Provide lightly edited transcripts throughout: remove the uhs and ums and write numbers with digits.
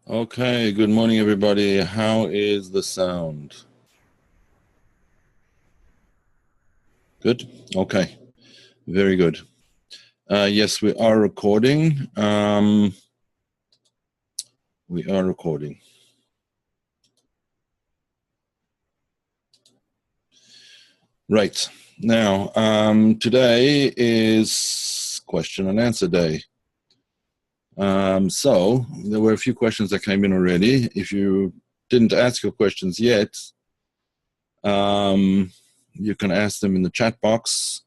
Okay, good morning, everybody. How is the sound? Good? Okay, very good. Yes, we are recording. We are recording. Right. Now, today is question and answer day. So there were a few questions that came in already. If you didn't ask your questions yet, you can ask them in the chat box.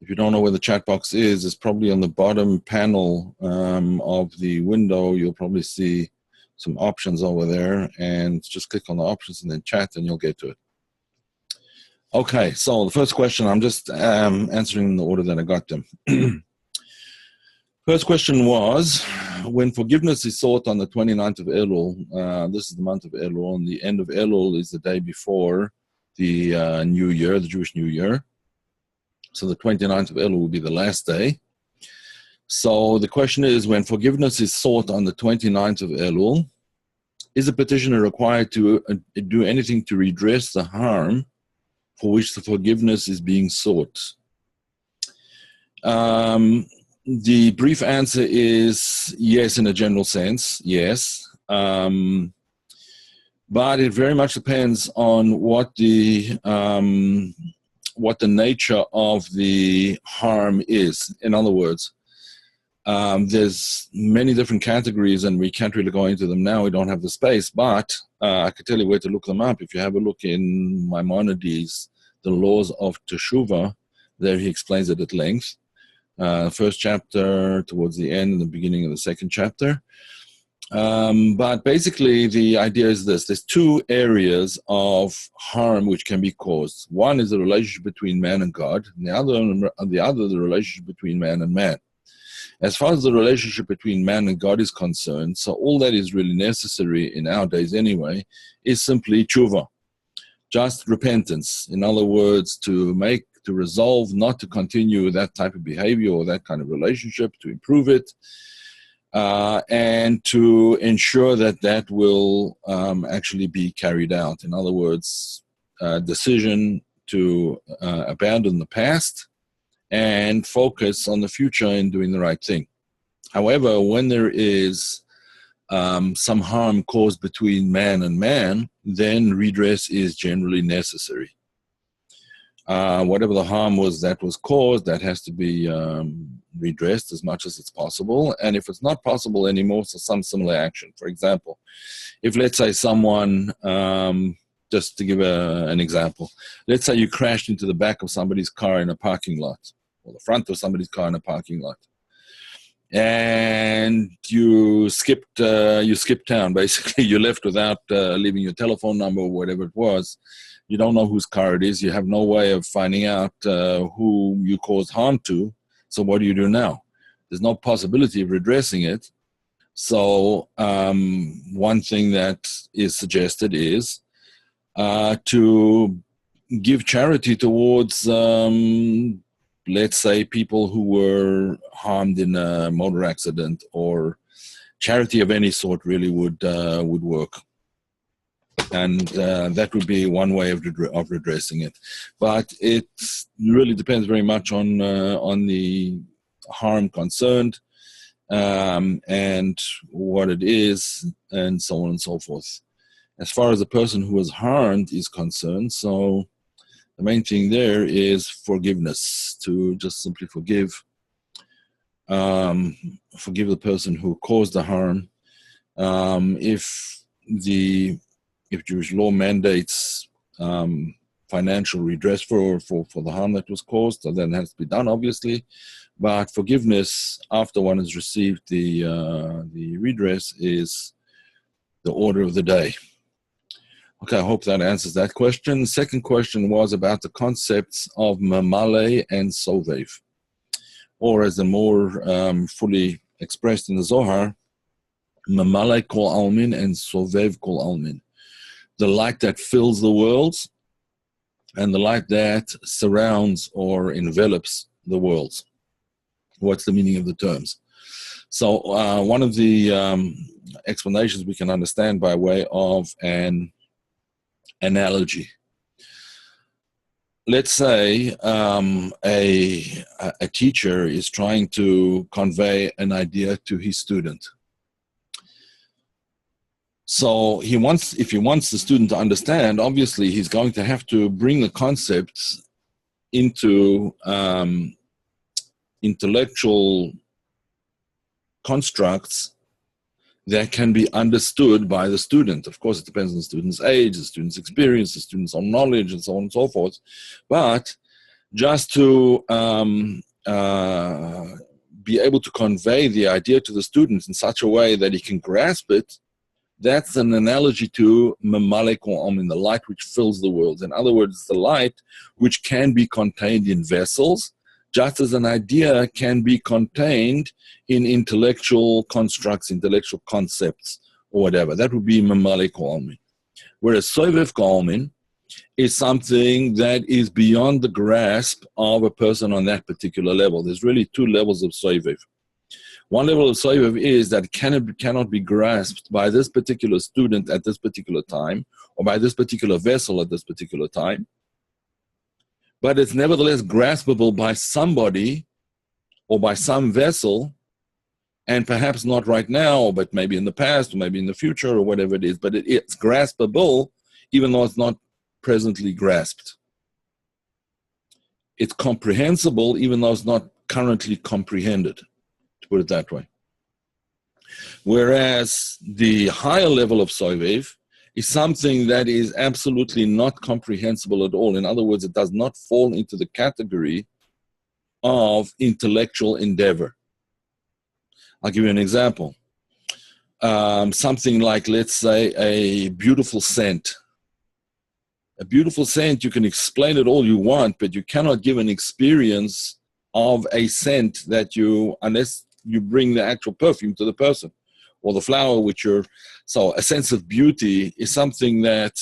If you don't know where the chat box is, it's probably on the bottom panel of the window. You'll probably see some options over there, and just click on the options and then chat, and you'll get to it. Okay, so the first question, I'm just answering in the order that I got them. First question was, when forgiveness is sought on the 29th of Elul, this is the month of Elul, and the end of Elul is the day before the New Year, the Jewish New Year. So the 29th of Elul will be the last day. So the question is, when forgiveness is sought on the 29th of Elul, is a petitioner required to do anything to redress the harm for which the forgiveness is being sought? The brief answer is yes, in a general sense, yes. But it very much depends on what the nature of the harm is. In other words, there's many different categories, and we can't really go into them now. We don't have the space, but I could tell you where to look them up. If you have a look in Maimonides, The Laws of Teshuvah, there he explains it at length. First chapter towards the end and the beginning of the second chapter. But basically the idea is this: there's two areas of harm which can be caused. One is the relationship between man and God, and the other the relationship between man and man. As far as the relationship between man and God is concerned, so all that is really necessary in our days anyway is simply tshuva, just repentance. In other words, to resolve not to continue that type of behavior or that kind of relationship, to improve it, and to ensure that that will actually be carried out. In other words, decision to abandon the past and focus on the future in doing the right thing. However, when there is some harm caused between man and man, then redress is generally necessary. Whatever the harm was that was caused, that has to be redressed as much as it's possible. And if it's not possible anymore, so some similar action. For example, if let's say someone, just to give an example, let's say you crashed into the back of somebody's car in a parking lot, or the front of somebody's car in a parking lot, and you skipped town. Basically, you left without leaving your telephone number or whatever it was. You don't know whose car it is. You have no way of finding out who you caused harm to. So what do you do now? There's no possibility of redressing it. So one thing that is suggested is to give charity towards, let's say, people who were harmed in a motor accident, or charity of any sort really would work. And that would be one way of redressing it. But it really depends very much on the harm concerned, and what it is, and so on and so forth. As far as the person who was harmed is concerned, so the main thing there is forgiveness, to just simply forgive the person who caused the harm. If Jewish law mandates financial redress for the harm that was caused, so then it has to be done, obviously. But forgiveness after one has received the redress is the order of the day. Okay, I hope that answers that question. The second question was about the concepts of mamale and sovev, or as the more fully expressed in the Zohar, mamale kol almin and sovev kol almin. The light that fills the worlds and the light that surrounds or envelops the worlds. What's the meaning of the terms? So one of the explanations we can understand by way of an analogy. Let's say a teacher is trying to convey an idea to his student. So if he wants the student to understand, obviously he's going to have to bring the concepts into intellectual constructs that can be understood by the student. Of course, it depends on the student's age, the student's experience, the student's own knowledge, and so on and so forth. But just to be able to convey the idea to the student in such a way that he can grasp it, that's an analogy to Mamale Ko'omin, the light which fills the world. In other words, the light which can be contained in vessels, just as an idea can be contained in intellectual constructs, intellectual concepts, or whatever. That would be Mamale Ko'omin. Whereas Sovev Ko'omin is something that is beyond the grasp of a person on that particular level. There's really two levels of Sovev. One level of Sovev is that it cannot be grasped by this particular student at this particular time, or by this particular vessel at this particular time. But it's nevertheless graspable by somebody or by some vessel, and perhaps not right now, but maybe in the past, or maybe in the future, or whatever it is. But it's graspable, even though it's not presently grasped. It's comprehensible, even though it's not currently comprehended, to put it that way. Whereas the higher level of Sovev is something that is absolutely not comprehensible at all. In other words, it does not fall into the category of intellectual endeavor. I'll give you an example. Something like, let's say, a beautiful scent. A beautiful scent, you can explain it all you want, but you cannot give an experience of a scent unless you bring the actual perfume to the person, or the flower so a sense of beauty is something that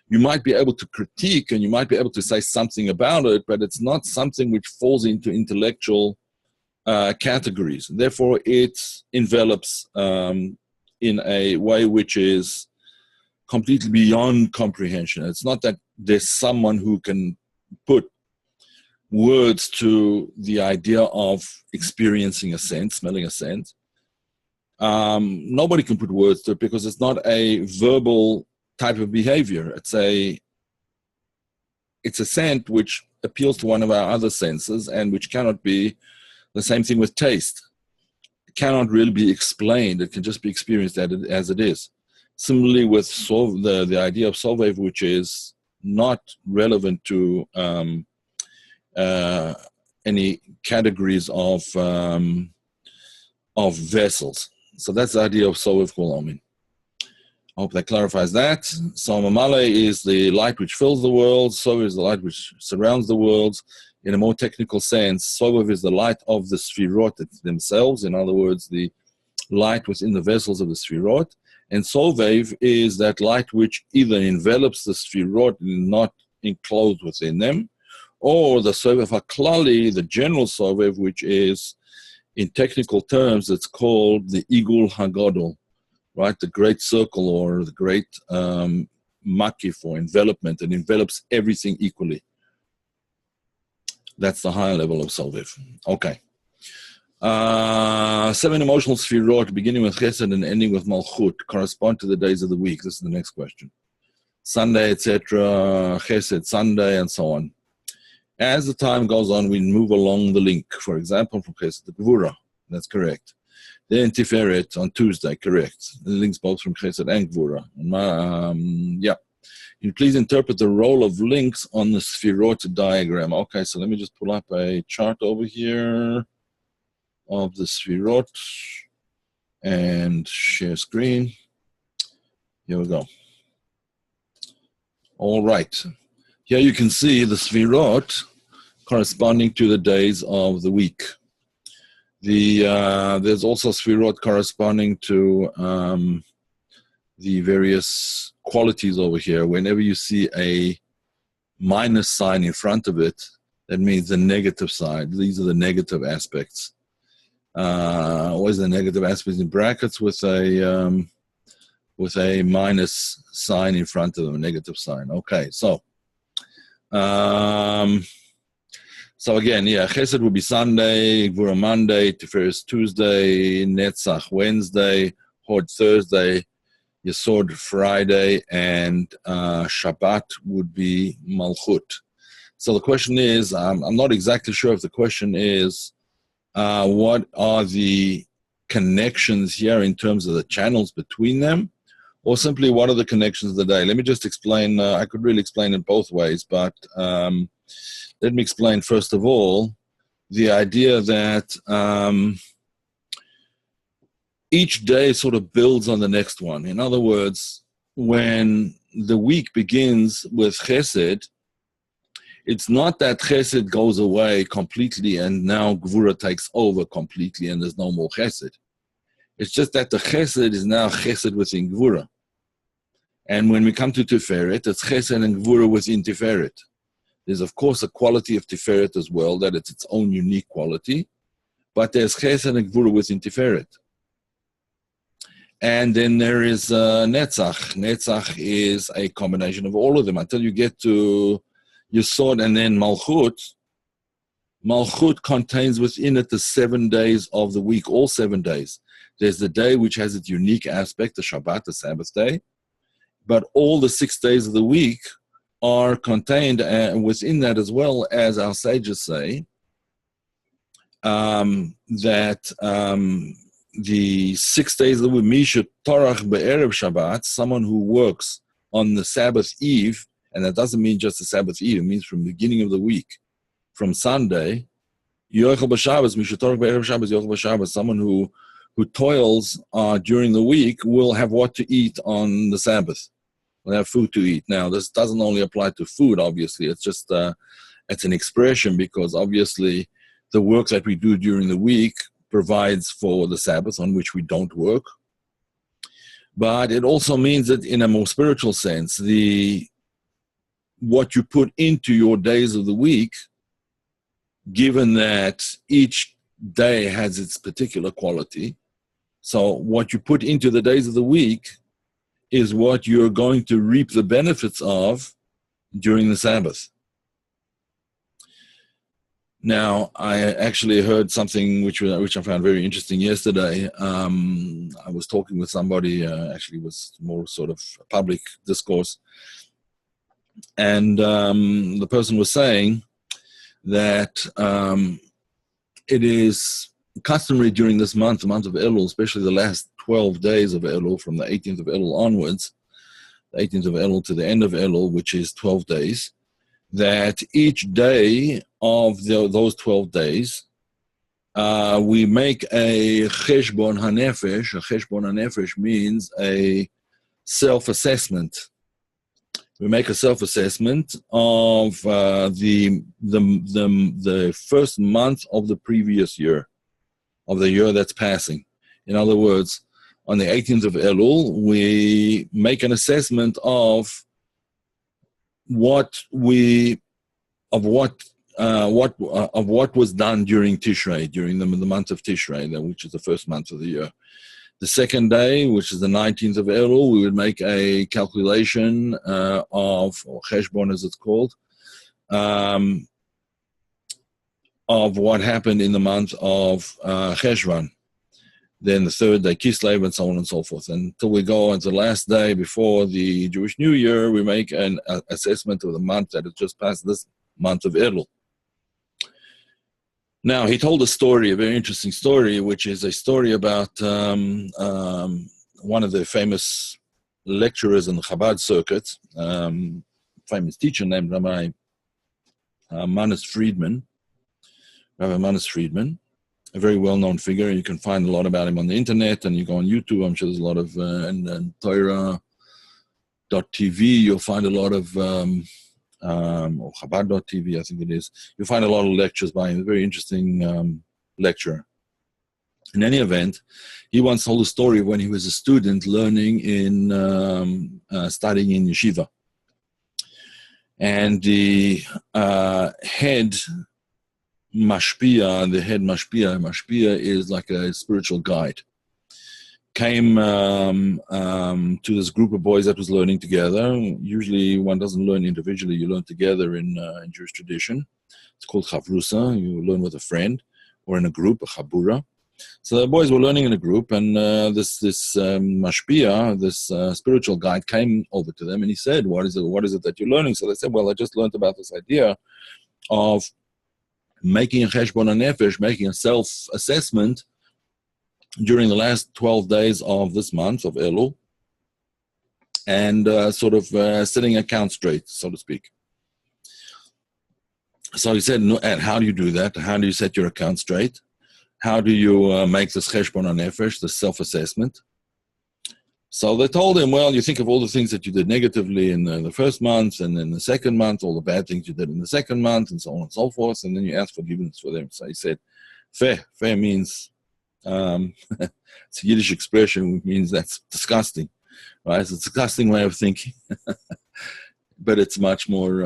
you might be able to critique and you might be able to say something about it, but it's not something which falls into intellectual categories. Therefore, it envelops in a way which is completely beyond comprehension. It's not that there's someone who can put words to the idea of experiencing a scent, smelling a scent. Nobody can put words to it because it's not a verbal type of behavior. It's a scent which appeals to one of our other senses and which cannot be the same thing with taste. It cannot really be explained. It can just be experienced as it is. Similarly with the idea of Sovev, which is not relevant to any categories of vessels. So that's the idea of Sovev Ko'omin. I hope that clarifies that. So Mamale is the light which fills the world. Sovev is the light which surrounds the world. In a more technical sense, Sovev is the light of the Sfirot themselves. In other words, the light within the vessels of the Sfirot. And Sovev is that light which either envelops the Sfirot and not enclosed within them, or the Sovev HaKlali, the general Sovev, which is, in technical terms, it's called the Igul HaGadol, right? The great circle, or the great makif, or envelopment. It envelops everything equally. That's the higher level of Sovev. Okay. 7 emotional Sfirot, beginning with Chesed and ending with Malchut, correspond to the days of the week. This is the next question. Sunday, etc., Chesed, Sunday, and so on. As the time goes on, we move along the link. For example, from Chesed to Gvura. That's correct. Then Tiferet on Tuesday, correct. The links both from Chesed and Gvura. Yeah. Can you please interpret the role of links on the Sfirot diagram? Okay, so let me just pull up a chart over here of the Sfirot and share screen. Here we go. All right. Here you can see the Sfirot corresponding to the days of the week. There's also Sfirot corresponding to the various qualities over here. Whenever you see a minus sign in front of it, that means the negative side. These are the negative aspects. always the negative aspect in brackets with a minus sign in front of them, a negative sign. Okay, so again, yeah, Chesed will be Sunday, Gvura Monday, Tiferes Tuesday, Netzach Wednesday, Hod Thursday, Yesod Friday, and Shabbat would be Malchut. So the question is, I'm not exactly sure if the question is, what are the connections here in terms of the channels between them, or simply what are the connections of the day? Let me just explain. I could really explain it both ways, but let me explain first of all the idea that each day sort of builds on the next one. In other words, when the week begins with Chesed, it's not that Chesed goes away completely and now Gvura takes over completely and there's no more Chesed. It's just that the Chesed is now Chesed within Gvura. And when we come to Tiferet, it's Chesed and Gvura within Tiferet. There's, of course, a quality of Tiferet as well, that it's its own unique quality. But there's Chesed and Gvura within Tiferet. And then there is Netzach. Netzach is a combination of all of them until you get to Yesod and then Malchut. Malchut contains within it the 7 days of the week, all 7 days. There's the day which has its unique aspect, the Shabbat, the Sabbath day. But all the 6 days of the week are contained within that, as well as our sages say, that the 6 days of the week, Misha Torach Be'erev Shabbat, someone who works on the Sabbath eve, and that doesn't mean just the Sabbath eve, it means from the beginning of the week, from Sunday, Yochel B'Shabbos, Misha Torach Be'erev Shabbos, Yochel B'Shabbos, someone who toils during the week will have what to eat on the Sabbath. Will have food to eat. Now, this doesn't only apply to food, obviously. It's just, it's an expression, because obviously the work that we do during the week provides for the Sabbath, on which we don't work. But it also means that in a more spiritual sense, what you put into your days of the week, given that each day has its particular quality, so what you put into the days of the week is what you're going to reap the benefits of during the Sabbath. Now, I actually heard something which I found very interesting yesterday. I was talking with somebody, actually it was more sort of a public discourse, and the person was saying that it is customary during this month, the month of Elul, especially the last 12 days of Elul, from the 18th of Elul onwards, the 18th of Elul to the end of Elul, which is 12 days, that each day of those 12 days, we make a cheshbon hanefesh. A cheshbon hanefesh means a self-assessment. We make a self-assessment of the first month of the previous year, of the year that's passing. In other words, on the 18th of Elul, we make an assessment of what was done during Tishrei, during the month of Tishrei, which is the first month of the year. The second day, which is the 19th of Elul, we would make a calculation or cheshbon as it's called, of what happened in the month of Cheshvan. Then the third day, Kislev, and so on and so forth. Until we go on the last day before the Jewish New Year, we make an assessment of the month that has just passed, this month of Elul. Now, he told a story, a very interesting story, which is a story about one of the famous lecturers in the Chabad circuit, famous teacher named Rabbi Manis Friedman, a very well-known figure. You can find a lot about him on the internet, and you go on YouTube, I'm sure there's a lot of, and Torah.tv, you'll find a lot of, or Chabad.tv, I think it is. You'll find a lot of lectures by him, a very interesting lecturer. In any event, he once told a story of when he was a student learning in, studying in yeshiva. And the head mashpia, the head mashpia is like a spiritual guide, came to this group of boys that was learning together. Usually one doesn't learn individually, you learn together in Jewish tradition. It's called chavrusa, you learn with a friend or in a group, a chabura. So the boys were learning in a group, and this mashpia, this spiritual guide, came over to them and he said, what is it that you're learning? So they said, well, I just learned about this idea of making a cheshbon hanefesh, making a self-assessment during the last 12 days of this month of Elul, and setting account straight, so to speak. So he said, no, and how do you do that? How do you set your account straight? How do you make this cheshbon hanefesh, the self-assessment? So they told him, well, you think of all the things that you did negatively in the first month, and in the second month, all the bad things you did in the second month, and so on and so forth, and then you ask forgiveness for them. So he said, fair means, it's a Yiddish expression, which means that's disgusting, right? It's a disgusting way of thinking, but it's much more,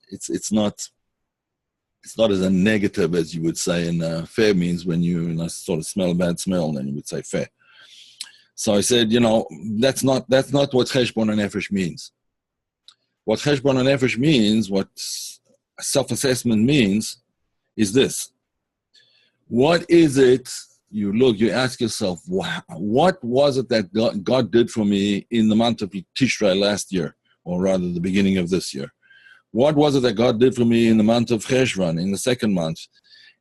it's not as a negative as you would say. And fair means when you sort of smell a bad smell, then you would say fair. So I said, that's not what cheshbon hanefesh means. What cheshbon hanefesh means, what self-assessment means, is this. What is it? You ask yourself, what was it that God did for me in the month of Tishrei last year, or rather the beginning of this year? What was it that God did for me in the month of Cheshvan, in the second month,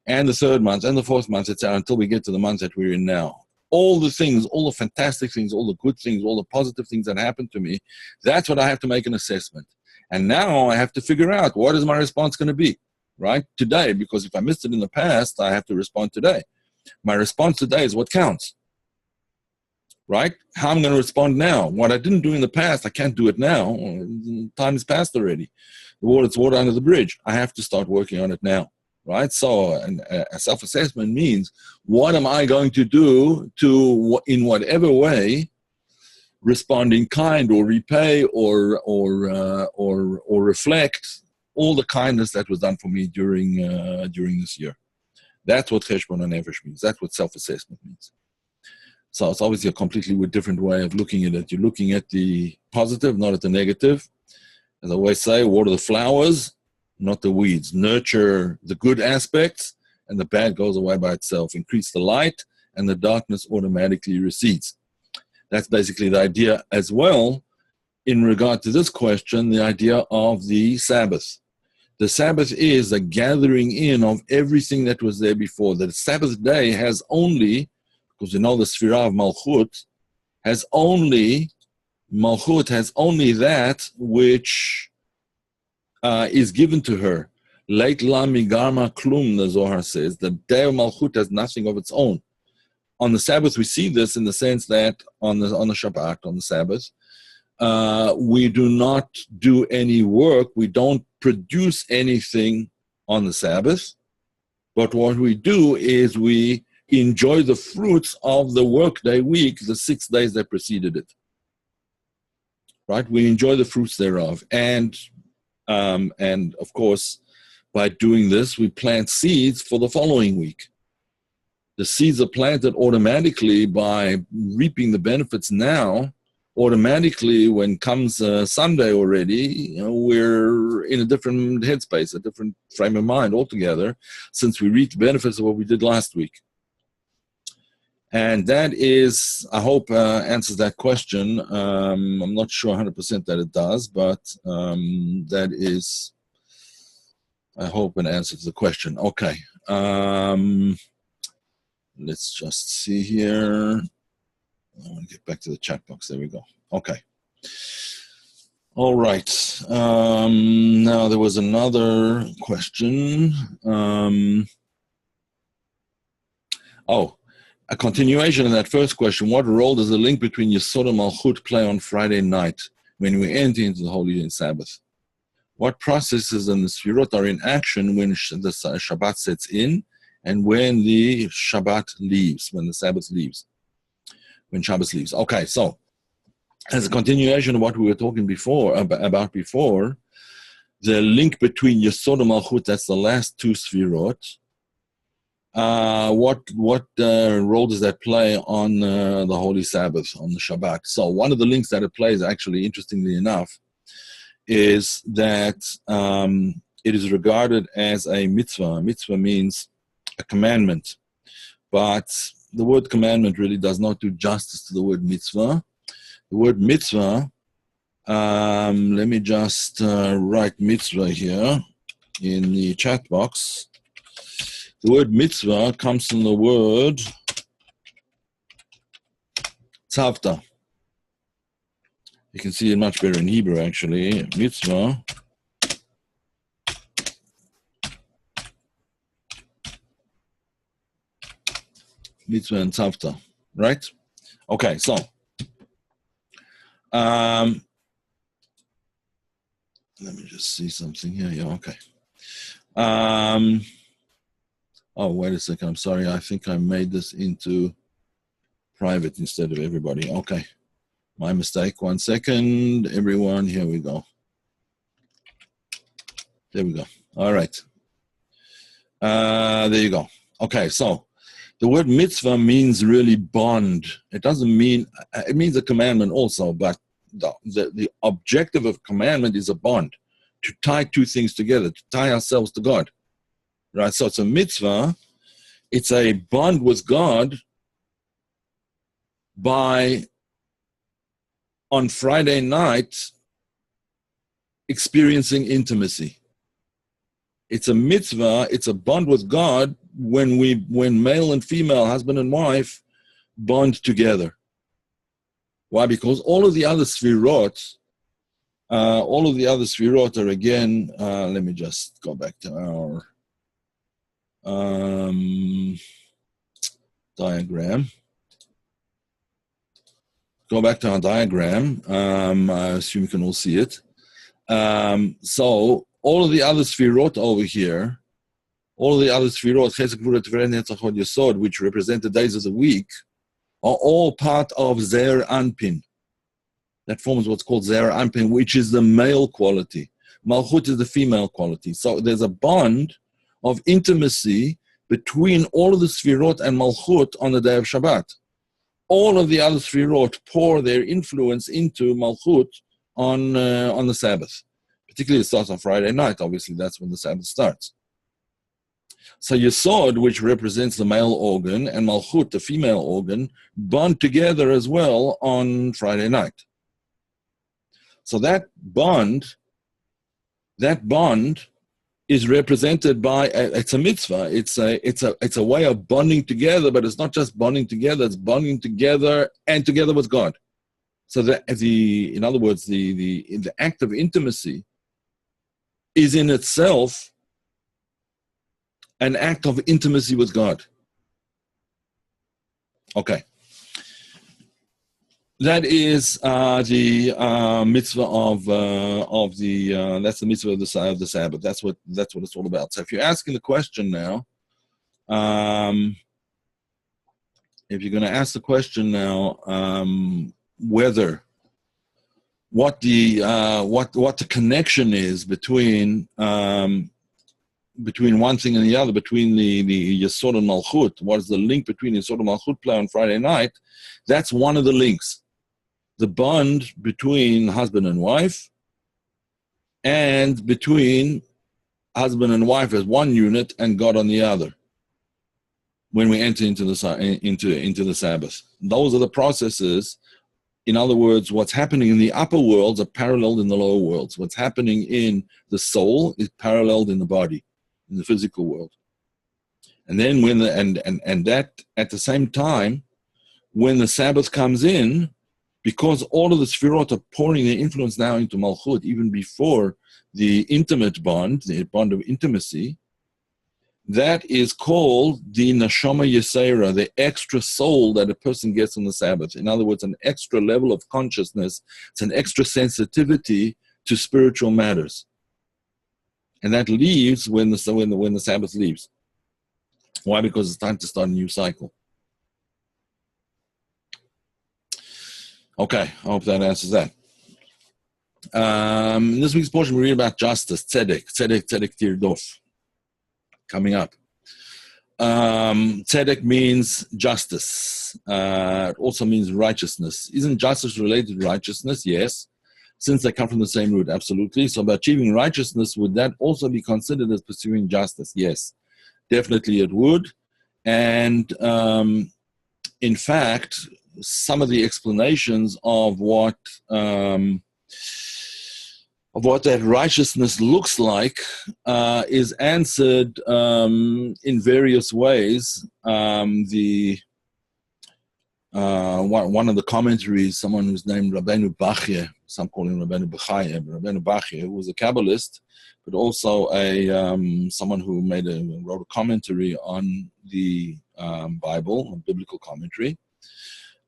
and the third month, and the fourth month, etc., until we get to the month that we're in now? All the things, all the fantastic things, all the good things, all the positive things that happened to me, that's what I have to make an assessment. And now I have to figure out, what is my response going to be, right, today? Because if I missed it in the past, I have to respond today. My response today is what counts, right? How I'm going to respond now. What I didn't do in the past, I can't do it now. Time has passed already. It's water under the bridge. I have to start working on it now, right? So a self-assessment means, what am I going to do to, in whatever way, respond in kind or repay or reflect all the kindness that was done for me during this year. That's what cheshbon hanefesh means. That's what self-assessment means. So it's obviously a completely different way of looking at it. You're looking at the positive, not at the negative. As I always say, water the flowers, not the weeds. Nurture the good aspects, and the bad goes away by itself. Increase the light, and the darkness automatically recedes. That's basically the idea as well. In regard to this question, the idea of the Sabbath. The Sabbath is a gathering in of everything that was there before. The Sabbath day has only, because you know the Sphira of Malchut has only that which is given to her. Leit la migarma klum, the Zohar says. The day of Malchut has nothing of its own. On the Sabbath, we see this in the sense that on the Shabbat, on the Sabbath, we do not do any work. We don't produce anything on the Sabbath. But what we do is we enjoy the fruits of the workday week, the 6 days that preceded it. Right? We enjoy the fruits thereof. And of course, by doing this, we plant seeds for the following week. The seeds are planted automatically by reaping the benefits now. Automatically, when comes Sunday already, we're in a different headspace, a different frame of mind altogether, since we reaped the benefits of what we did last week. And that is, I hope, answers that question. I'm not sure 100% that it does, but that is, I hope, an answer to the question. Okay. Let's just see here. I want to get back to the chat box. There we go. Okay. All right. Now there was another question. A continuation of that first question. What role does the link between Yesod and Malchut play on Friday night when we enter into the Holy Day and Sabbath? What processes and the Sfirot are in action when the Shabbat sets in and when the Shabbat leaves, when the Sabbath leaves? When Shabbos leaves. Okay, so as a continuation of what we were talking about before, the link between Yesod and Malchut, that's the last two Sfirot. What role does that play on the Holy Sabbath, on the Shabbat? So one of the links that it plays, actually, interestingly enough, is that it is regarded as a mitzvah. Mitzvah means a commandment, but the word commandment really does not do justice to the word mitzvah. The word mitzvah, let me just write mitzvah here in the chat box. The word mitzvah comes from the word tzavta. You can see it much better in Hebrew, actually. Mitzvah. Mitzvah and tzavta, right? Okay, so let me just see something here. Yeah, okay. Oh, wait a second. I'm sorry. I think I made this into private instead of everybody. Okay. My mistake. 1 second. Everyone, here we go. There we go. All right. There you go. Okay, so the word mitzvah means really bond. It doesn't mean, it means a commandment also, but the objective of commandment is a bond, to tie two things together, to tie ourselves to God. Right, so it's a mitzvah. It's a bond with God by, on Friday night, experiencing intimacy. It's a mitzvah. It's a bond with God when male and female, husband and wife, bond together. Why? Because all of the other sfirot, are again. Let me just go back to our diagram. Go back to our diagram. I assume you can all see it. So all of the other sfirot over here, all of the other sfirot, Chesed, Gvura, Tiferet, Netzach, Hod, Yesod, which represent the days of the week, are all part of Zer Anpin. That forms what's called Zer Anpin, which is the male quality. Malchut is the female quality. So there's a bond of intimacy between all of the Sfirot and Malchut on the day of Shabbat. All of the other Sfirot pour their influence into Malchut on the Sabbath. Particularly it starts on Friday night. Obviously, that's when the Sabbath starts. So Yesod, which represents the male organ, and Malchut, the female organ, bond together as well on Friday night. So that bond is represented by it's a mitzvah. It's a way of bonding together, but it's not just bonding together. It's bonding together and together with God. So in other words, the act of intimacy is in itself an act of intimacy with God. Okay. That is the mitzvah of the that's the mitzvah of the Sabbath. That's what it's all about. So if you're asking the question now, if you're going to ask the question now, what the connection is between one thing and the other, between the Yesod and Malchut, what is the link between Yesod and Malchut play on Friday night? That's one of the links. The bond between husband and wife, and between husband and wife as one unit and God on the other. When we enter into the Sabbath, those are the processes. In other words, what's happening in the upper worlds are paralleled in the lower worlds. What's happening in the soul is paralleled in the body, in the physical world. And then that at the same time, when the Sabbath comes in, because all of the Sfirot are pouring their influence now into Malchut, even before the intimate bond, the bond of intimacy, that is called the Neshama Yesera, the extra soul that a person gets on the Sabbath. In other words, an extra level of consciousness. It's an extra sensitivity to spiritual matters. And that leaves when the Sabbath leaves. Why? Because it's time to start a new cycle. Okay, I hope that answers that. In this week's portion, we read about justice, tzedek tirdof, coming up. Tzedek means justice. It also means righteousness. Isn't justice related to righteousness? Yes. Since they come from the same root, absolutely. So by achieving righteousness, would that also be considered as pursuing justice? Yes, definitely it would. And in fact, some of the explanations of what that righteousness looks like is answered in various ways. One of the commentaries, someone who's named Rabbeinu Bachye, some call him Rabbeinu Bachye, Rabbeinu Bachye, who was a Kabbalist, but also someone who wrote a commentary on the Bible, a biblical commentary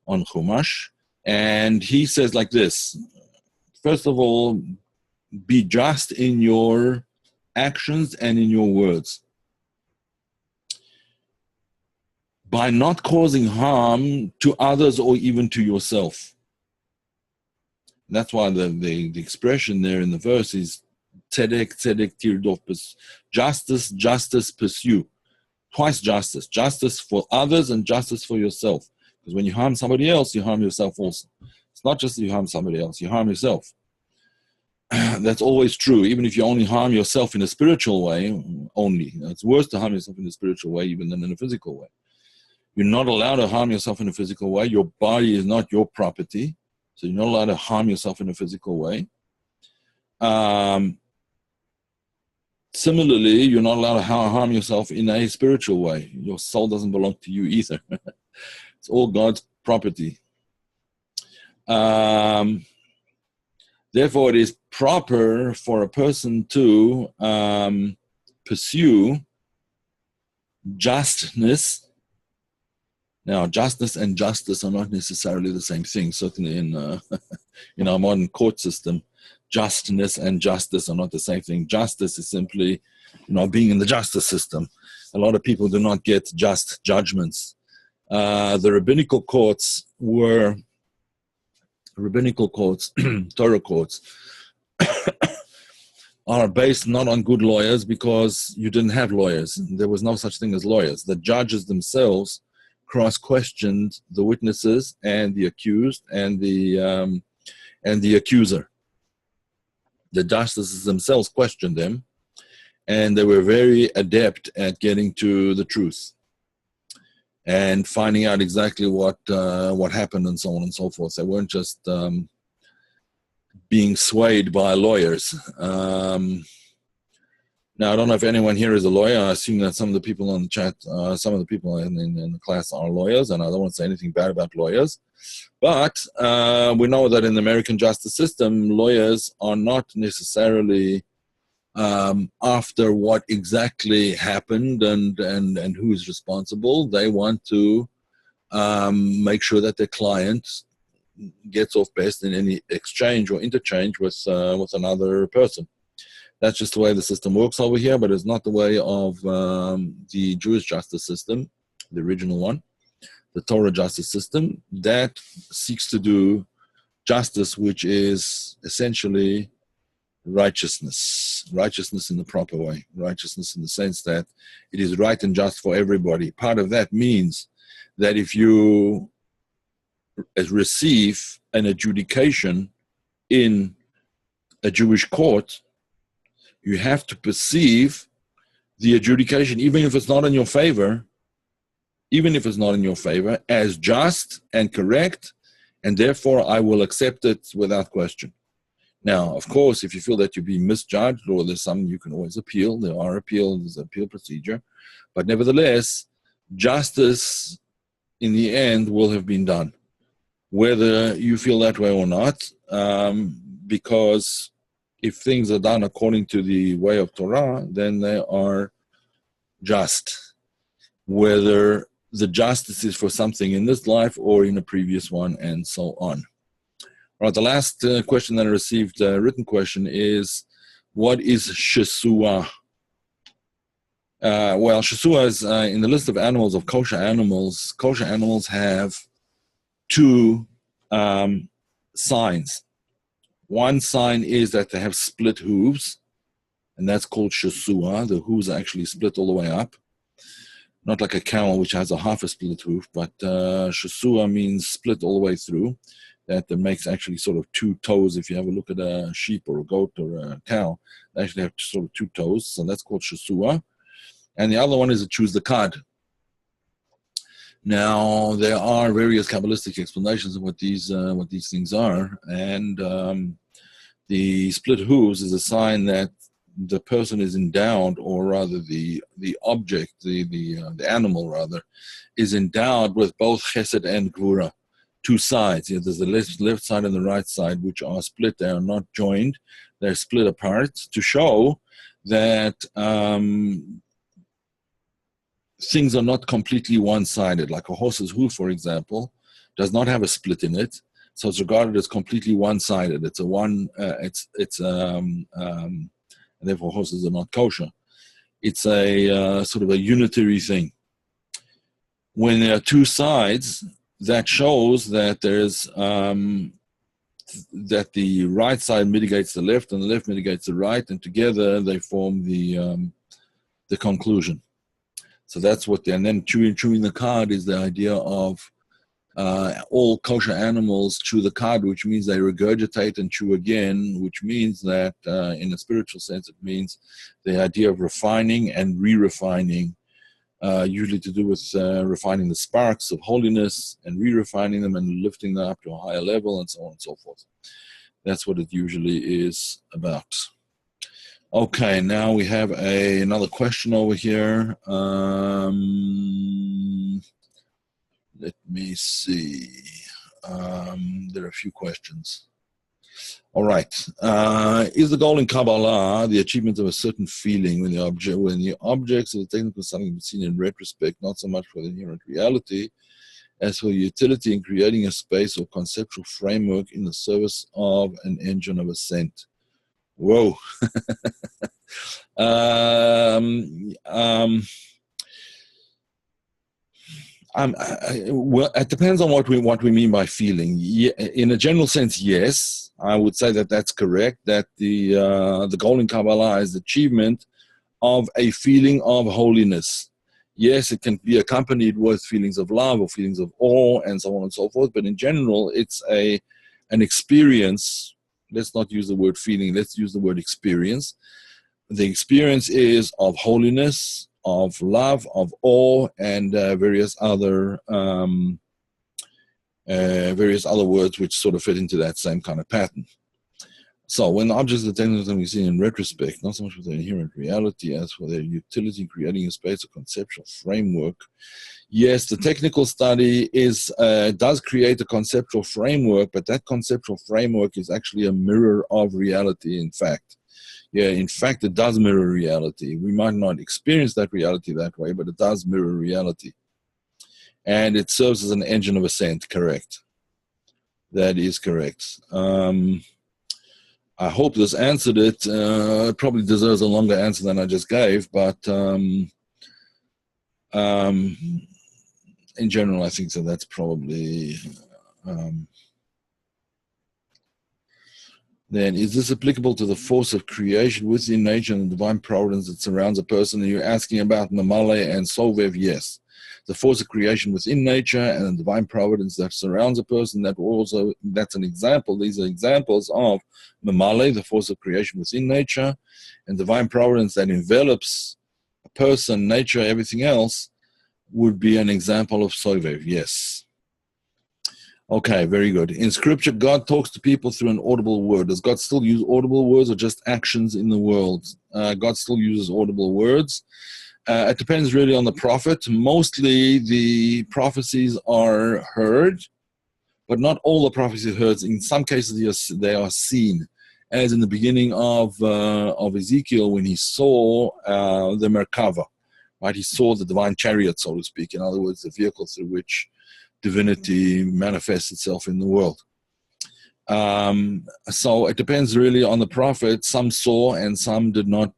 on Chumash, and he says like this: first of all, be just in your actions and in your words, by not causing harm to others or even to yourself. That's why the expression there in the verse is tzedek tirdof, justice pursue. Twice justice for others and justice for yourself. Because when you harm somebody else, you harm yourself also. It's not just that you harm somebody else, you harm yourself. That's always true, even if you only harm yourself in a spiritual way, only. It's worse to harm yourself in a spiritual way even than in a physical way. You're not allowed to harm yourself in a physical way. Your body is not your property, so you're not allowed to harm yourself in a physical way. Similarly, you're not allowed to harm yourself in a spiritual way. Your soul doesn't belong to you either. It's all God's property. Therefore, it is proper for a person to pursue justness. Now, justness and justice are not necessarily the same thing. Certainly in our modern court system, justness and justice are not the same thing. Justice is simply, being in the justice system. A lot of people do not get just judgments. The rabbinical courts were Torah courts, are based not on good lawyers because you didn't have lawyers. There was no such thing as lawyers. The judges themselves cross-questioned the witnesses and the accused and the accuser. The justices themselves questioned them, and they were very adept at getting to the truth and finding out exactly what happened and so on and so forth. They weren't just being swayed by lawyers. Now, I don't know if anyone here is a lawyer. I assume that some of the people on the chat, some of the people in the class are lawyers, and I don't want to say anything bad about lawyers. But we know that in the American justice system, lawyers are not necessarily after what exactly happened and who is responsible. They want to make sure that their client gets off best in any exchange or interchange with another person. That's just the way the system works over here, but it's not the way of the Jewish justice system, the original one, the Torah justice system, that seeks to do justice, which is essentially righteousness in the proper way, righteousness in the sense that it is right and just for everybody. Part of that means that if you receive an adjudication in a Jewish court, you have to perceive the adjudication, even if it's not in your favor, as just and correct, and therefore I will accept it without question. Now, of course, if you feel that you're being misjudged or there's something, you can always appeal. There's an appeal procedure. But nevertheless, justice in the end will have been done, whether you feel that way or not, because if things are done according to the way of Torah, then they are just, whether the justice is for something in this life or in a previous one, and so on. All right, the last question that I received, written question, is, what is Shesua? Well, Shesua is in the list of animals, of kosher animals. Kosher animals have two signs. One sign is that they have split hooves, and that's called shasua. The hooves are actually split all the way up. Not like a camel, which has a half a split hoof, but shasua means split all the way through. That makes actually sort of two toes. If you have a look at a sheep or a goat or a cow, they actually have sort of two toes. So that's called shasua. And the other one is to choose the card. Now, there are various Kabbalistic explanations of what these things are. And the split hooves is a sign that the person is endowed, or rather the object, the animal rather, is endowed with both chesed and gvura, two sides. There's the left side and the right side, which are split. They are not joined. They're split apart to show that things are not completely one-sided. Like a horse's hoof, for example, does not have a split in it, so it's regarded as completely one-sided. It's a one. And therefore horses are not kosher. It's a sort of a unitary thing. When there are two sides, that shows that there's that the right side mitigates the left and the left mitigates the right, and together they form the conclusion. So that's what. And then chewing the card is the idea of all kosher animals chew the cud, which means they regurgitate and chew again, which means that in a spiritual sense, it means the idea of refining and re-refining, usually to do with refining the sparks of holiness and re-refining them and lifting them up to a higher level and so on and so forth. That's what it usually is about. Okay, now we have another question over here. Let me see. There are a few questions. All right. Is the goal in Kabbalah the achievement of a certain feeling when the objects of the technical something is seen in retrospect, not so much for the inherent reality, as for utility in creating a space or conceptual framework in the service of an engine of ascent? Whoa. Well, it depends on what we mean by feeling. In a general sense, yes, I would say that that's correct. That the goal in Kabbalah is the achievement of a feeling of holiness. Yes, it can be accompanied with feelings of love or feelings of awe and so on and so forth. But in general, it's an experience. Let's not use the word feeling. Let's use the word experience. The experience is of holiness, of love, of awe, and various other words which sort of fit into that same kind of pattern. So when the objects of the technical we see in retrospect, not so much for their inherent reality as for their utility in creating a space or conceptual framework. Yes, the technical study does create a conceptual framework, but that conceptual framework is actually a mirror of reality, in fact. Yeah, in fact, it does mirror reality. We might not experience that reality that way, but it does mirror reality. And it serves as an engine of ascent, correct. That is correct. I hope this answered it. It probably deserves a longer answer than I just gave, but in general, I think that's probably... Then, is this applicable to the force of creation within nature and the divine providence that surrounds a person? And you're asking about Mamale and Sovev, yes. The force of creation within nature and the divine providence that surrounds a person, that's an example. These are examples of Mamale, the force of creation within nature, and divine providence that envelops a person, nature, everything else, would be an example of Sovev, yes. Okay, very good. In scripture, God talks to people through an audible word. Does God still use audible words or just actions in the world? God still uses audible words. It depends really on the prophet. Mostly the prophecies are heard, but not all the prophecies are heard. In some cases, they are seen. As in the beginning of Ezekiel, when he saw the Merkava, right? He saw the divine chariot, so to speak. In other words, the vehicle through which divinity manifests itself in the world. So it depends really on the prophet. Some saw and some did not,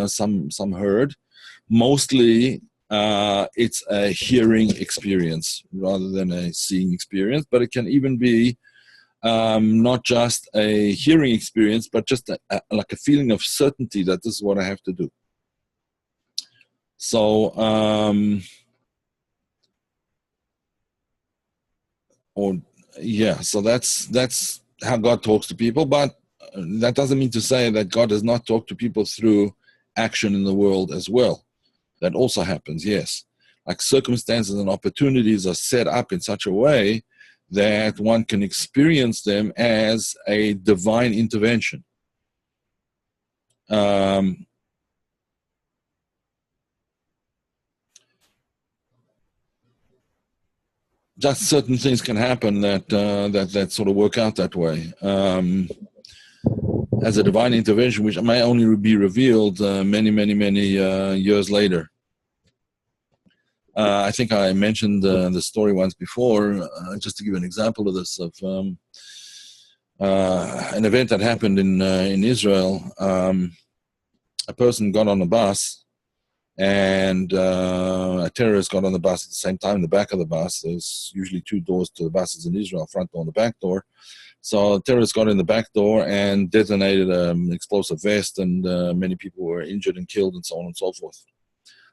some heard. Mostly it's a hearing experience rather than a seeing experience, but it can even be not just a hearing experience, but just like a feeling of certainty that this is what I have to do. So, so that's how God talks to people, but that doesn't mean to say that God does not talk to people through action in the world as well. That also happens, yes. Like circumstances and opportunities are set up in such a way that one can experience them as a divine intervention. Just certain things can happen that sort of work out that way. As a divine intervention, which may only be revealed many years later. I think I mentioned the story once before, just to give an example of this, of an event that happened in Israel. A person got on a bus, and a terrorist got on the bus at the same time in the back of the bus. There's usually two doors to the buses in Israel, front door and the back door. So the terrorist got in the back door and detonated an explosive vest, and many people were injured and killed, and so on and so forth.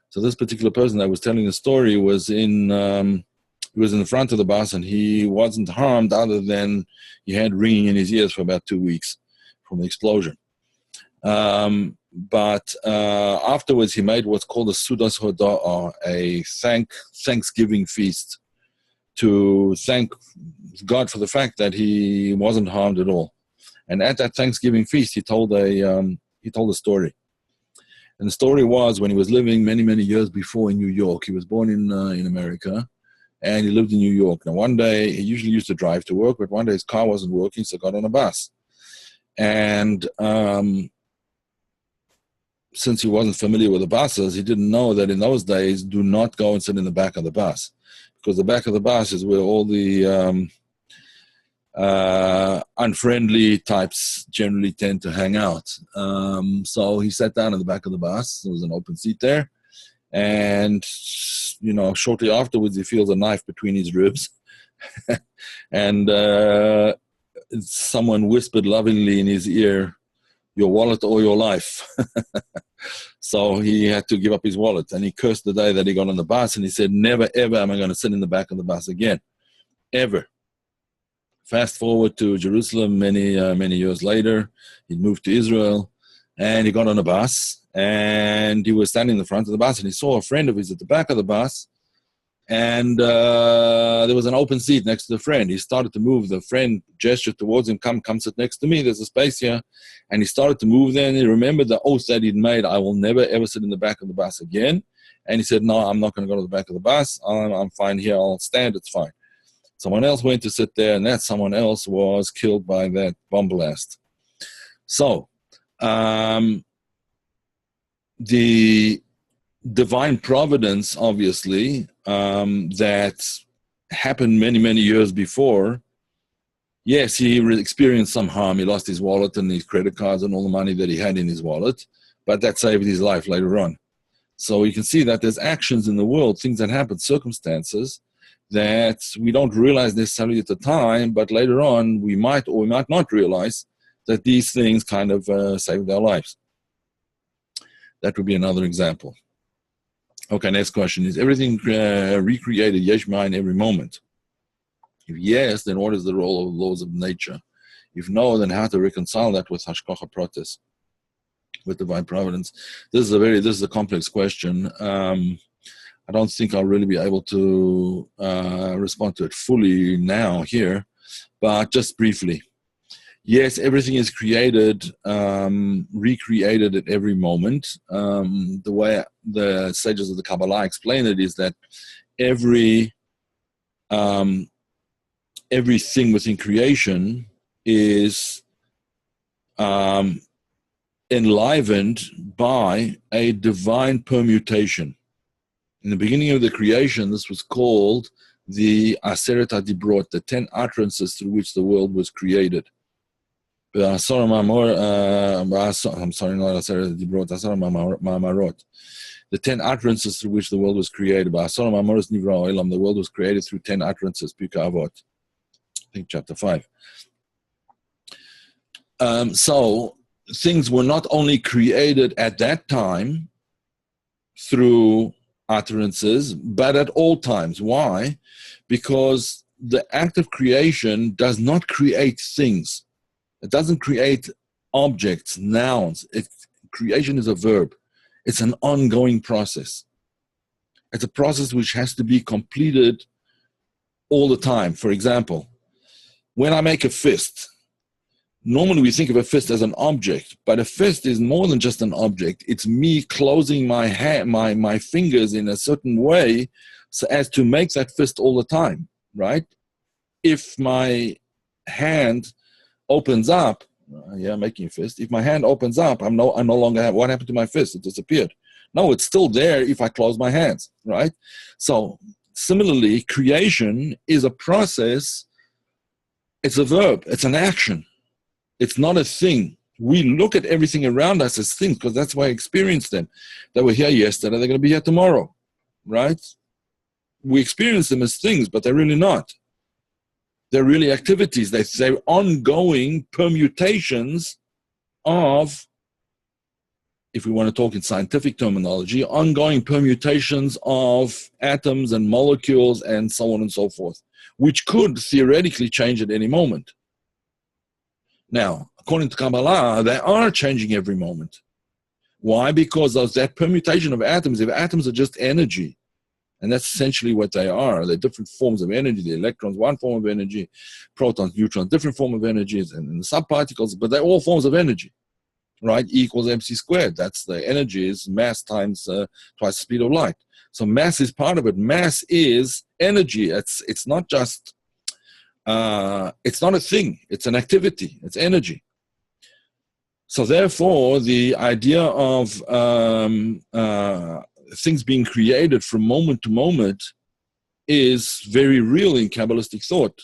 So this particular person that was telling the story was in the front of the bus, and he wasn't harmed other than he had ringing in his ears for about 2 weeks from the explosion. But afterwards, he made what's called a Sudas Hoda'ah, a Thanksgiving feast, to thank God for the fact that he wasn't harmed at all. And at that Thanksgiving feast, he told a story. And the story was, when he was living many years before in New York. He was born in America, and he lived in New York. Now, one day, he usually used to drive to work, but one day his car wasn't working, so he got on a bus. And since he wasn't familiar with the buses, he didn't know that in those days, do not go and sit in the back of the bus, because the back of the bus is where all the unfriendly types generally tend to hang out. So he sat down in the back of the bus. There was an open seat there. And, shortly afterwards, he feels a knife between his ribs. And someone whispered lovingly in his ear, "Your wallet or your life." So he had to give up his wallet, and he cursed the day that he got on the bus, and he said, "Never, ever am I going to sit in the back of the bus again. Ever." Fast forward to Jerusalem many years later. He moved to Israel, and he got on a bus, and he was standing in the front of the bus, and he saw a friend of his at the back of the bus, and there was an open seat next to the friend. He started to move. The friend gestured towards him, come sit next to me, there's a space here. And he started to move there, and he remembered the oath that he'd made, "I will never ever sit in the back of the bus again." And he said, "No, I'm not going to go to the back of the bus. I'm fine here, I'll stand, it's fine." Someone else went to sit there, and that someone else was killed by that bomb blast. So, the divine providence, obviously, that happened many years before. Yes, he experienced some harm. He lost his wallet and his credit cards and all the money that he had in his wallet, but that saved his life later on. So you can see that there's actions in the world, things that happen, circumstances that we don't realize necessarily at the time, but later on we might or we might not realize that these things kind of saved our lives. That would be another example. Okay, next question. Is everything recreated yesh ma'ayin every moment? If yes, then what is the role of laws of nature? If no, then how to reconcile that with hashgacha pratis, with divine providence? This is a complex question. I don't think I'll really be able to respond to it fully now here, but just briefly. Yes, everything is created, recreated at every moment. The way the sages of the Kabbalah explain it is that everything within creation is enlivened by a divine permutation. In the beginning of the creation, this was called the Aseret HaDibrot, the 10 utterances through which the world was created. The 10 utterances through which the world was created. The world was created through 10 utterances, I think chapter 5. So things were not only created at that time through utterances, but at all times. Why? Because the act of creation does not create things. It doesn't create objects, nouns. Creation is a verb. It's an ongoing process. It's a process which has to be completed all the time. For example, when I make a fist, normally we think of a fist as an object, but a fist is more than just an object. It's me closing my hand, my fingers in a certain way so as to make that fist all the time, right? If my hand opens up, making a fist. If my hand opens up, I no longer have. What happened to my fist? It disappeared. No, it's still there if I close my hands, right? So similarly, creation is a process. It's a verb. It's an action. It's not a thing. We look at everything around us as things because that's why I experience them. They were here yesterday. They're going to be here tomorrow, right? We experience them as things, but they're really not. They're really activities. They're ongoing permutations of, if we want to talk in scientific terminology, ongoing permutations of atoms and molecules and so on and so forth, which could theoretically change at any moment. Now, according to Kabbalah, they are changing every moment. Why? Because of that permutation of atoms. If atoms are just energy, and that's essentially what they are. They're different forms of energy. The electrons, one form of energy, protons, neutrons, different form of energies, and the subparticles, but they're all forms of energy, right? E equals mc squared. That's the energy is mass times twice the speed of light. So mass is part of it. Mass is energy. It's not just, it's not a thing. It's an activity. It's energy. So therefore, the idea of things being created from moment to moment is very real in Kabbalistic thought.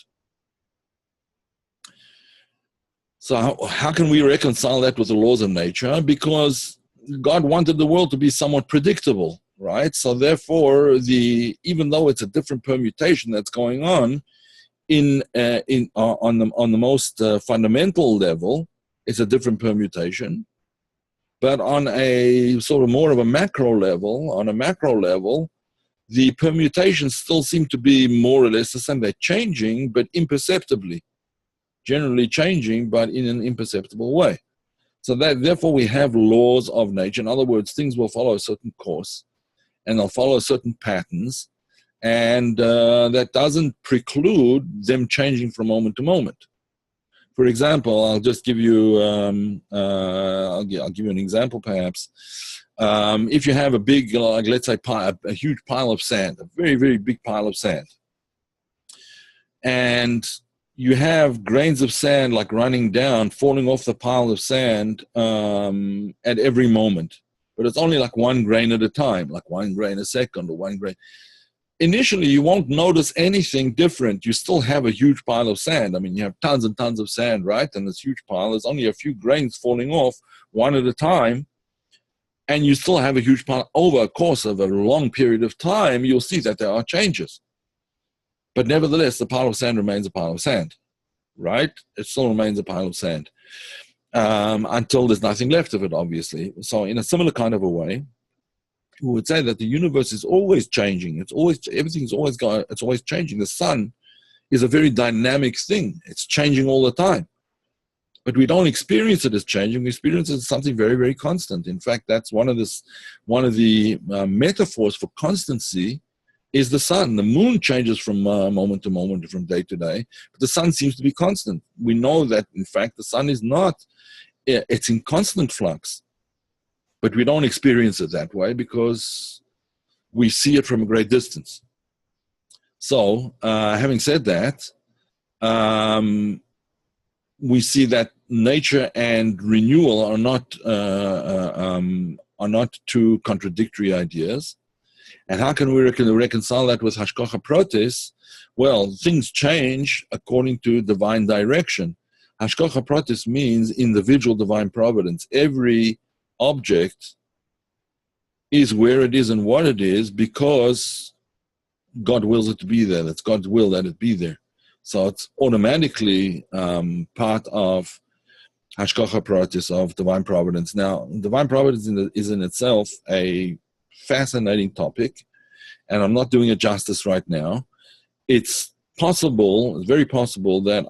So how can we reconcile that with the laws of nature? Because God wanted the world to be somewhat predictable, right? So therefore, even though it's a different permutation that's going on, on the most fundamental level, it's a different permutation. But on a sort of more of a macro level, the permutations still seem to be more or less the same. They're changing, but imperceptibly. Generally changing, but in an imperceptible way. So that therefore we have laws of nature. In other words, things will follow a certain course, and they'll follow certain patterns, and that doesn't preclude them changing from moment to moment. For example, I'll just give you, I'll give you an example perhaps. If you have a big, like let's say a huge pile of sand, a very, very big pile of sand, and you have grains of sand like running down, falling off the pile of sand at every moment, but it's only like one grain at a time, like 1 grain a second or 1 grain. Initially, you won't notice anything different. You still have a huge pile of sand. I mean, you have tons and tons of sand, right? And this huge pile, there's only a few grains falling off one at a time. And you still have a huge pile. Over a course of a long period of time, you'll see that there are changes. But nevertheless, the pile of sand remains a pile of sand, right? It still remains a pile of sand until there's nothing left of it, obviously. So in a similar kind of a way, we would say that the universe is always changing. Everything's always going. It's always changing. The sun is a very dynamic thing. It's changing all the time, but we don't experience it as changing. We experience it as something very, very constant. In fact, that's one of the metaphors for constancy is the sun. The moon changes from moment to moment, from day to day, but the sun seems to be constant. We know that, in fact, the sun is not. It's in constant flux. But we don't experience it that way because we see it from a great distance. So, having said that, we see that nature and renewal are not two contradictory ideas. And how can we reconcile that with hashgacha pratis? Well, things change according to divine direction. Hashgacha pratis means individual divine providence. Every object is where it is and what it is because God wills it to be there. That's God's will that it be there. So it's automatically part of hashgacha pratis, of divine providence. Now, divine providence is in itself a fascinating topic, and I'm not doing it justice right now. It's possible, it's very possible, that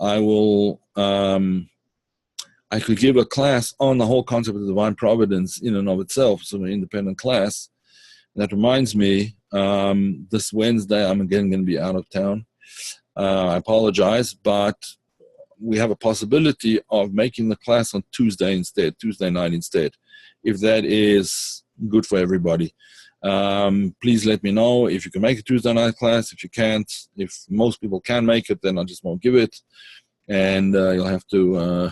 I could give a class on the whole concept of divine providence in and of itself, so an independent class. That reminds me, this Wednesday I'm again going to be out of town. I apologize, but we have a possibility of making the class on Tuesday night instead, if that is good for everybody. Please let me know if you can make a Tuesday night class. If you can't, if most people can make it, then I just won't give it, and you'll have to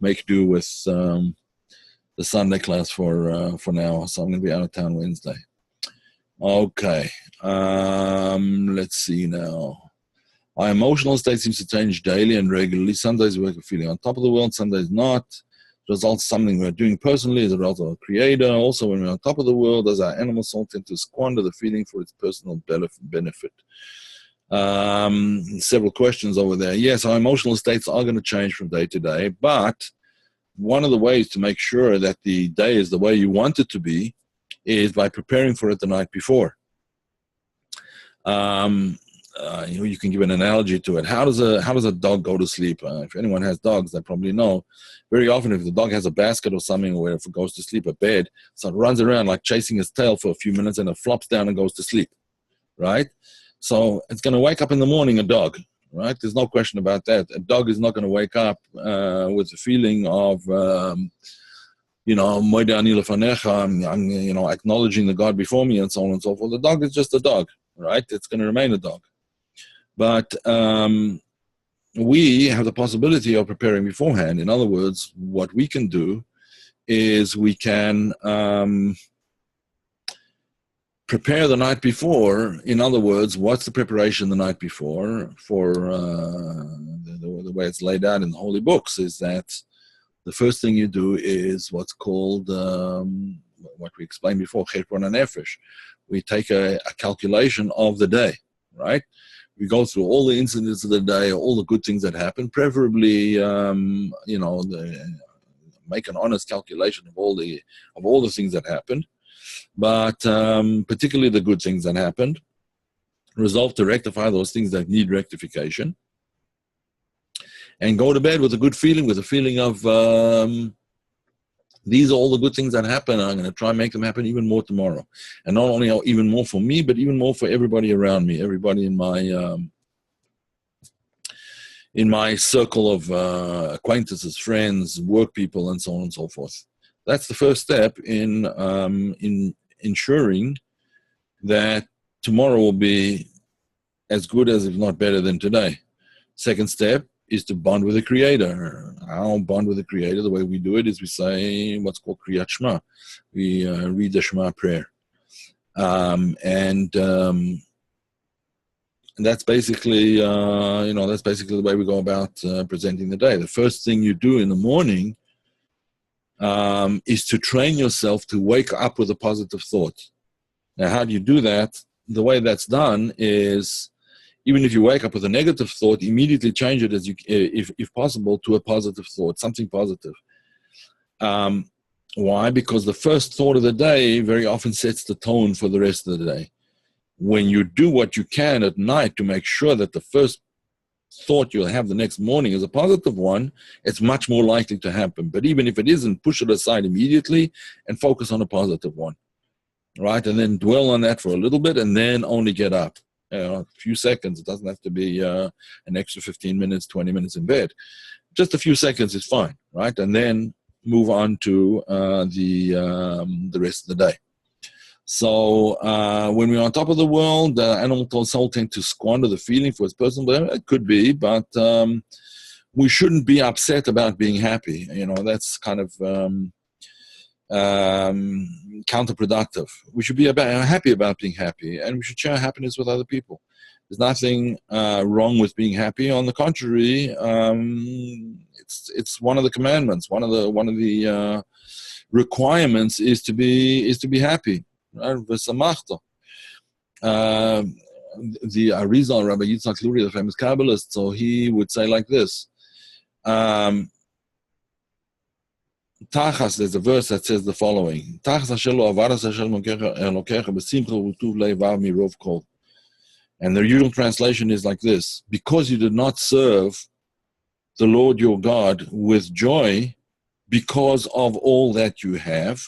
make do with the Sunday class for now. So I'm going to be out of town Wednesday. Okay, let's see now. Our emotional state seems to change daily and regularly. Some days we wake up feeling on top of the world, some days not. Results something we're doing personally as a result of our creator. Also, when we're on top of the world, does our animal soul tend to squander the feeling for its personal benefit? Several questions over there. Yes, our emotional states are going to change from day to day, but one of the ways to make sure that the day is the way you want it to be is by preparing for it the night before. You can give an analogy to it. How does a dog go to sleep? If anyone has dogs, they probably know. Very often, if the dog has a basket or something, or if it goes to sleep, a bed, so it runs around like chasing his tail for a few minutes, and it flops down and goes to sleep, right? So it's going to wake up in the morning, a dog, right? There's no question about that. A dog is not going to wake up with the feeling of, Moedeh ani lefanecha, I'm acknowledging the God before me, and so on and so forth. The dog is just a dog, right? It's going to remain a dog. But we have the possibility of preparing beforehand. In other words, what we can do is we can prepare the night before. In other words, what's the preparation the night before for the way it's laid out in the holy books is that the first thing you do is what's called, what we explained before, cheshbon hanefesh. We take a calculation of the day, right? We go through all the incidents of the day, all the good things that happen, preferably, make an honest calculation of all the things that happened, but particularly the good things that happened. Resolve to rectify those things that need rectification, and go to bed with a good feeling, with a feeling of these are all the good things that happen. I'm going to try and make them happen even more tomorrow. And not only even more for me, but even more for everybody around me, everybody in my circle of acquaintances, friends, work people, and so on and so forth. That's the first step in ensuring that tomorrow will be as good as, if not better than today. Second step is to bond with the Creator. How bond with the Creator? The way we do it is we say what's called Kriyat Shema. We read the Shema prayer. And that's basically, the way we go about presenting the day. The first thing you do in the morning is to train yourself to wake up with a positive thought. Now, how do you do that? The way that's done is, even if you wake up with a negative thought, immediately change it, if possible, to a positive thought, something positive. Why? Because the first thought of the day very often sets the tone for the rest of the day. When you do what you can at night to make sure that the first thought you'll have the next morning is a positive one, it's much more likely to happen. But even if it isn't, push it aside immediately and focus on a positive one, right? And then dwell on that for a little bit, and then only get up. A few seconds. It doesn't have to be an extra 15 minutes, 20 minutes in bed. Just a few seconds is fine, right? And then move on to the rest of the day. So when we're on top of the world, the animal soul tend to squander the feeling for its personal. It could be, but we shouldn't be upset about being happy. That's kind of counterproductive. We should be happy about being happy, and we should share happiness with other people. There's nothing wrong with being happy. On the contrary, it's one of the commandments. One of the requirements is to be happy. V'samachta. The Arizal, Rabbi Yitzhak Luria, the famous Kabbalist, so he would say like this. Tachas, there's a verse that says the following. Tachas asher lo avadas asher elokecha b'simcha u'tuv leivav mirov kol. And the usual translation is like this: because you did not serve the Lord your God with joy because of all that you have,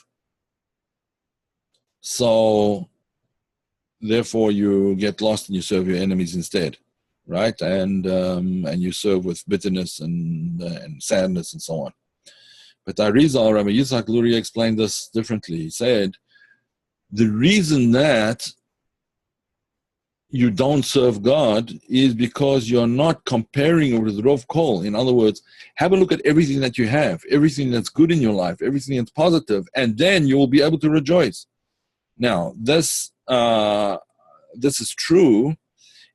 so therefore you get lost and you serve your enemies instead, right? And you serve with bitterness and sadness and so on. But Arizal, Rabbi Yitzhak Luria, explained this differently. He said, the reason that you don't serve God is because you're not comparing with Rov Kol. In other words, have a look at everything that you have, everything that's good in your life, everything that's positive, and then you will be able to rejoice. Now, this is true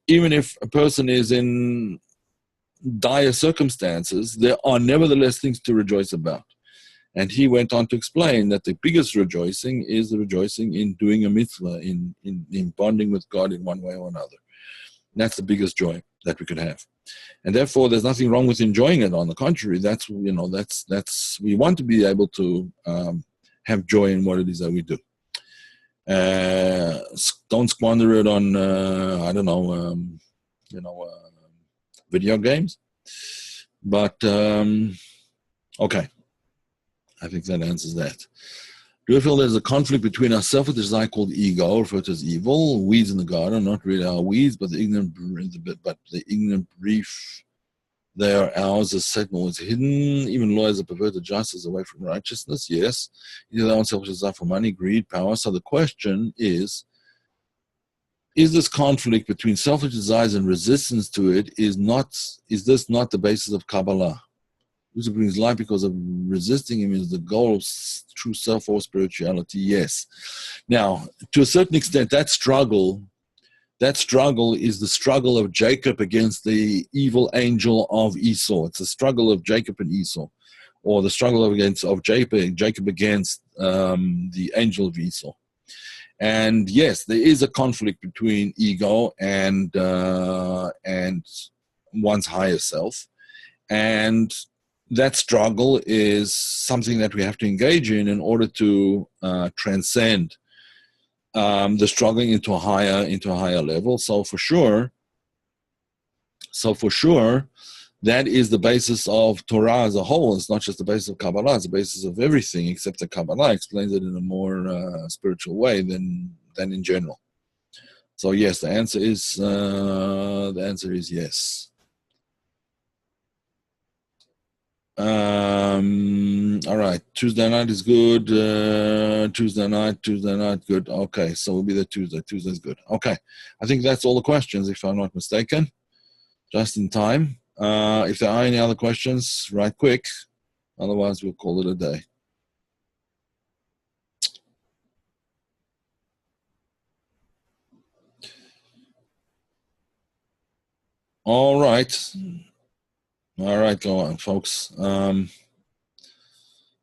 even if a person is in dire circumstances. There are nevertheless things to rejoice about. And he went on to explain that the biggest rejoicing is the rejoicing in doing a mitzvah, in bonding with God in one way or another. And that's the biggest joy that we could have. And therefore, there's nothing wrong with enjoying it. On the contrary, that's we want to be able to have joy in what it is that we do. Don't squander it on, video games. But, okay. I think that answers that. Do you feel there's a conflict between our selfish desire called ego, referred to as evil, weeds in the garden, not really our weeds, but the ignorant brief they are ours as Satan was hidden, even lawyers are perverted justice away from righteousness? Yes. Either their own selfish desire for money, greed, power. So the question is this conflict between selfish desires and resistance to it, is this not the basis of Kabbalah? Who brings life because of resisting him is the goal of true self or spirituality? Yes. Now, to a certain extent, that struggle is the struggle of Jacob against the evil angel of Esau. It's a struggle of Jacob and Esau, or the struggle of Jacob against the angel of Esau. And yes, there is a conflict between ego and one's higher self, and that struggle is something that we have to engage in order to transcend the struggling into a higher level. So for sure, that is the basis of Torah as a whole. It's not just the basis of Kabbalah; it's the basis of everything, except that Kabbalah explains it in a more spiritual way than in general. So yes, the answer is yes. All right, Tuesday night is good. Tuesday night, good. Okay, so we'll be there Tuesday. Tuesday's good. Okay, I think that's all the questions, if I'm not mistaken. Just in time. If there are any other questions, right quick. Otherwise, we'll call it a day. All right. All right, go on, folks.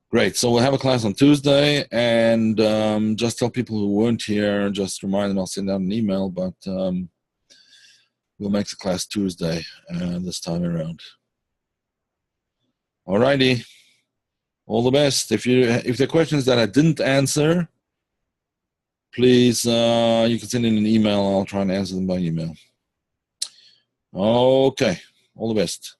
Great. So we'll have a class on Tuesday, and just tell people who weren't here, just remind them, I'll send out an email, but we'll make the class Tuesday this time around. All righty. All the best. If there are questions that I didn't answer, please, you can send in an email. I'll try and answer them by email. Okay. All the best.